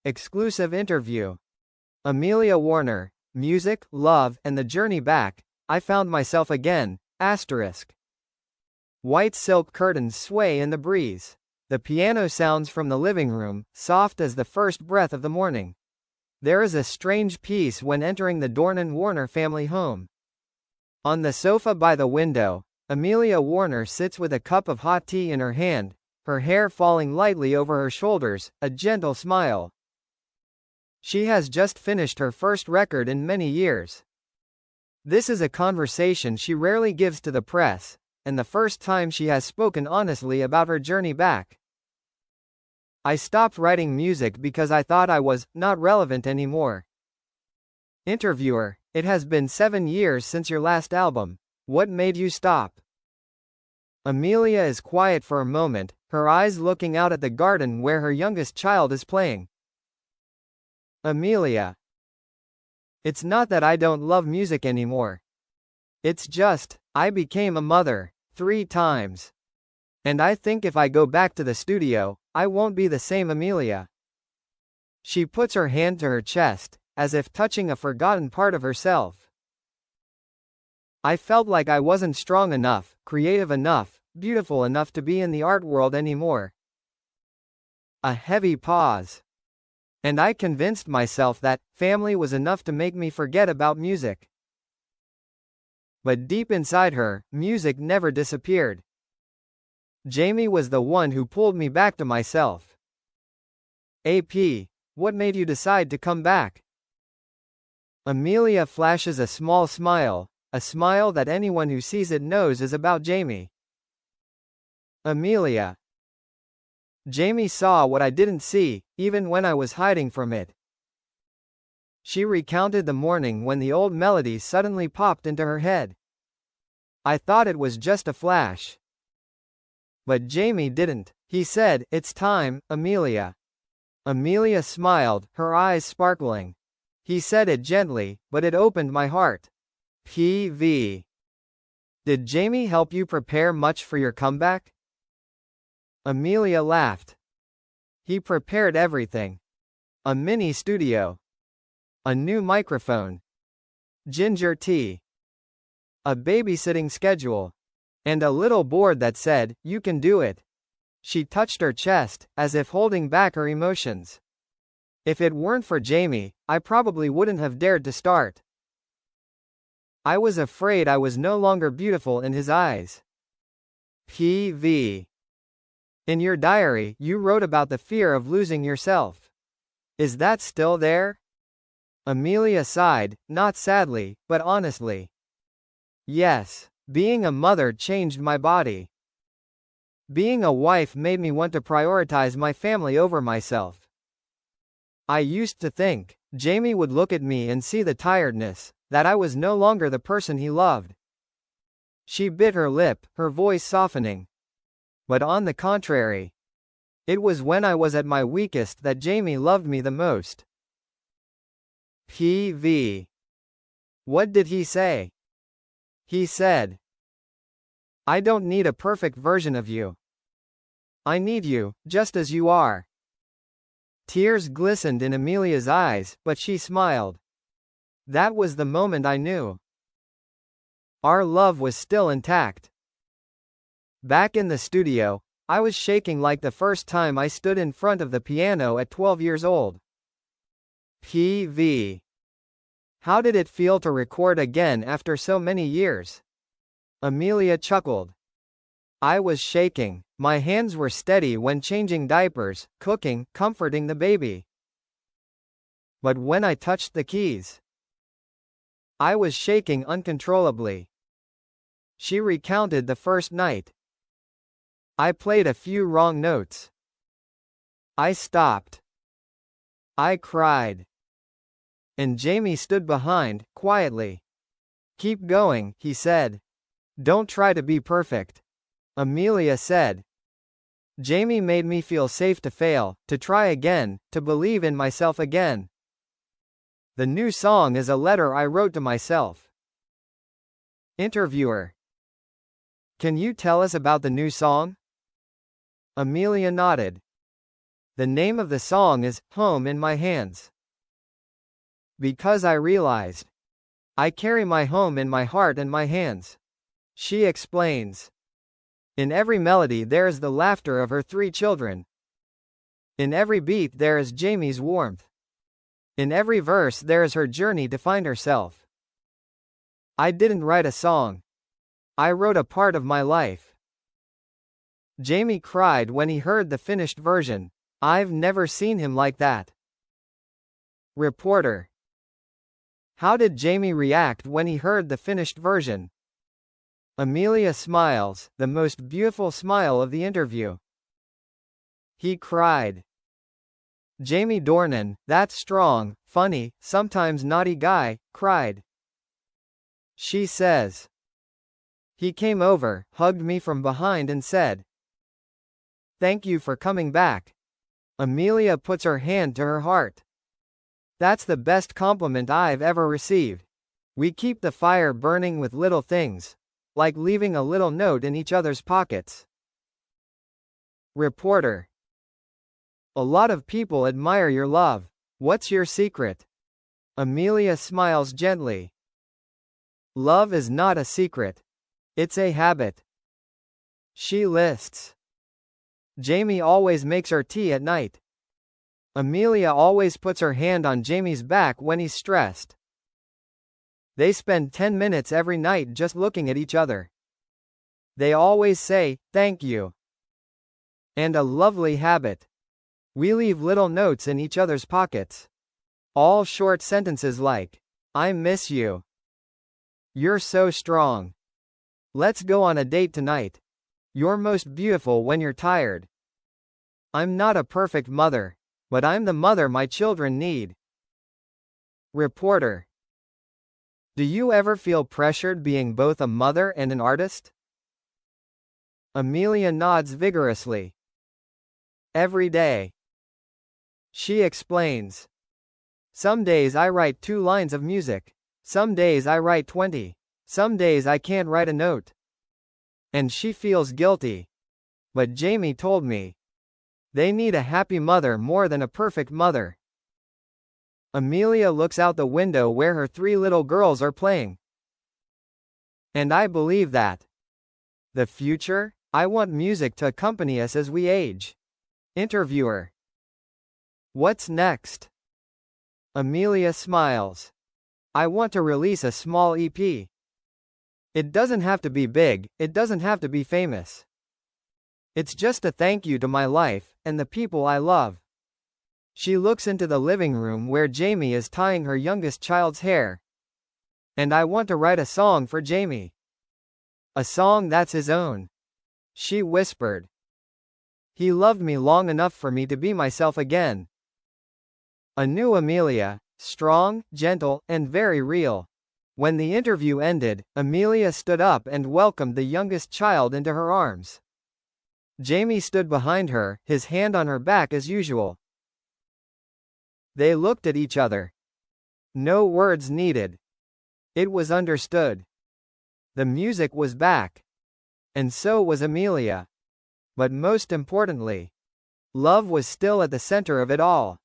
Exclusive interview. Amelia Warner. Music, love, and the journey back. I found myself again. Asterisk. White silk curtains sway in the breeze. The piano sounds from the living room, soft as the first breath of the morning. There is a strange peace when entering the Dornan-Warner family home. On the sofa by the window, Amelia Warner sits with a cup of hot tea in her hand, her hair falling lightly over her shoulders, a gentle smile. She has just finished her first record in many years. This is a conversation she rarely gives to the press, and the first time she has spoken honestly about her journey back. I stopped writing music because I thought I was not relevant anymore. Interviewer. It has been 7 years since your last album. What made you stop? Amelia is quiet for a moment, her eyes looking out at the garden where her youngest child is playing. Amelia. It's not that I don't love music anymore. It's just, I became a mother 3 times. And I think if I go back to the studio, I won't be the same Amelia. She puts her hand to her chest, as if touching a forgotten part of herself. I felt like I wasn't strong enough, creative enough, beautiful enough to be in the art world anymore. A heavy pause. And I convinced myself that family was enough to make me forget about music. But deep inside her, music never disappeared. Jamie was the one who pulled me back to myself. AP. What made you decide to come back? Amelia flashes a small smile, a smile that anyone who sees it knows is about Jamie. Amelia. Jamie saw what I didn't see, even when I was hiding from it. She recounted the morning when the old melody suddenly popped into her head. I thought it was just a flash. But Jamie didn't. He said, "It's time, Amelia." Amelia smiled, her eyes sparkling. He said it gently, but it opened my heart. PV. Did Jamie help you prepare much for your comeback? Amelia laughed. He prepared everything. A mini studio. A new microphone. Ginger tea. A babysitting schedule. And a little board that said, "You can do it." She touched her chest, as if holding back her emotions. If it weren't for Jamie, I probably wouldn't have dared to start. I was afraid I was no longer beautiful in his eyes. PV. In your diary, you wrote about the fear of losing yourself. Is that still there? Amelia sighed, not sadly, but honestly. Yes. Being a mother changed my body. Being a wife made me want to prioritize my family over myself. I used to think Jamie would look at me and see the tiredness, that I was no longer the person he loved. She bit her lip, her voice softening. But on the contrary, it was when I was at my weakest that Jamie loved me the most. PV. What did he say? He said, "I don't need a perfect version of you. I need you, just as you are." Tears glistened in Amelia's eyes, but she smiled. That was the moment I knew. Our love was still intact. Back in the studio, I was shaking like the first time I stood in front of the piano at 12 years old. PV. How did it feel to record again after so many years? Amelia chuckled. I was shaking. My hands were steady when changing diapers, cooking, comforting the baby. But when I touched the keys, I was shaking uncontrollably. She recounted the first night. I played a few wrong notes. I stopped. I cried. And Jamie stood behind, quietly. Keep going, he said. Don't try to be perfect. Amelia said. Jamie made me feel safe to fail, to try again, to believe in myself again. The new song is a letter I wrote to myself. Interviewer. Can you tell us about the new song? Amelia nodded. The name of the song is Home in My Hands. Because I realized I carry my home in my heart and my hands. She explains. In every melody there is the laughter of her 3 children. In every beat there is Jamie's warmth. In every verse there is her journey to find herself. I didn't write a song. I wrote a part of my life. Jamie cried when he heard the finished version. I've never seen him like that. Reporter. How did Jamie react when he heard the finished version? Amelia smiles, the most beautiful smile of the interview. He cried. Jamie Dornan, that strong, funny, sometimes naughty guy, cried. She says. He came over, hugged me from behind and said, "Thank you for coming back." Amelia puts her hand to her heart. That's the best compliment I've ever received. We keep the fire burning with little things, like leaving a little note in each other's pockets. Reporter. A lot of people admire your love. What's your secret? Amelia smiles gently. Love is not a secret. It's a habit. She lists. Jamie always makes her tea at night. Amelia always puts her hand on Jamie's back when he's stressed. They spend 10 minutes every night just looking at each other. They always say, "Thank you." And a lovely habit. We leave little notes in each other's pockets. All short sentences like, "I miss you." "You're so strong." "Let's go on a date tonight." "You're most beautiful when you're tired." "I'm not a perfect mother, but I'm the mother my children need." Reporter. Do you ever feel pressured being both a mother and an artist? Amelia nods vigorously. Every day. She explains. Some days I write 2 lines of music. Some days I write 20. Some days I can't write a note. And she feels guilty. But Jamie told me. They need a happy mother more than a perfect mother. Amelia looks out the window where her 3 little girls are playing. And I believe that. The future? I want music to accompany us as we age. Interviewer. What's next? Amelia smiles. I want to release a small EP. It doesn't have to be big, it doesn't have to be famous. It's just a thank you to my life, and the people I love. She looks into the living room where Jamie is tying her youngest child's hair. And I want to write a song for Jamie. A song that's his own. She whispered. He loved me long enough for me to be myself again. A new Amelia, strong, gentle, and very real. When the interview ended, Amelia stood up and welcomed the youngest child into her arms. Jamie stood behind her, his hand on her back as usual. They looked at each other. No words needed. It was understood. The music was back. And so was Amelia. But most importantly, love was still at the center of it all.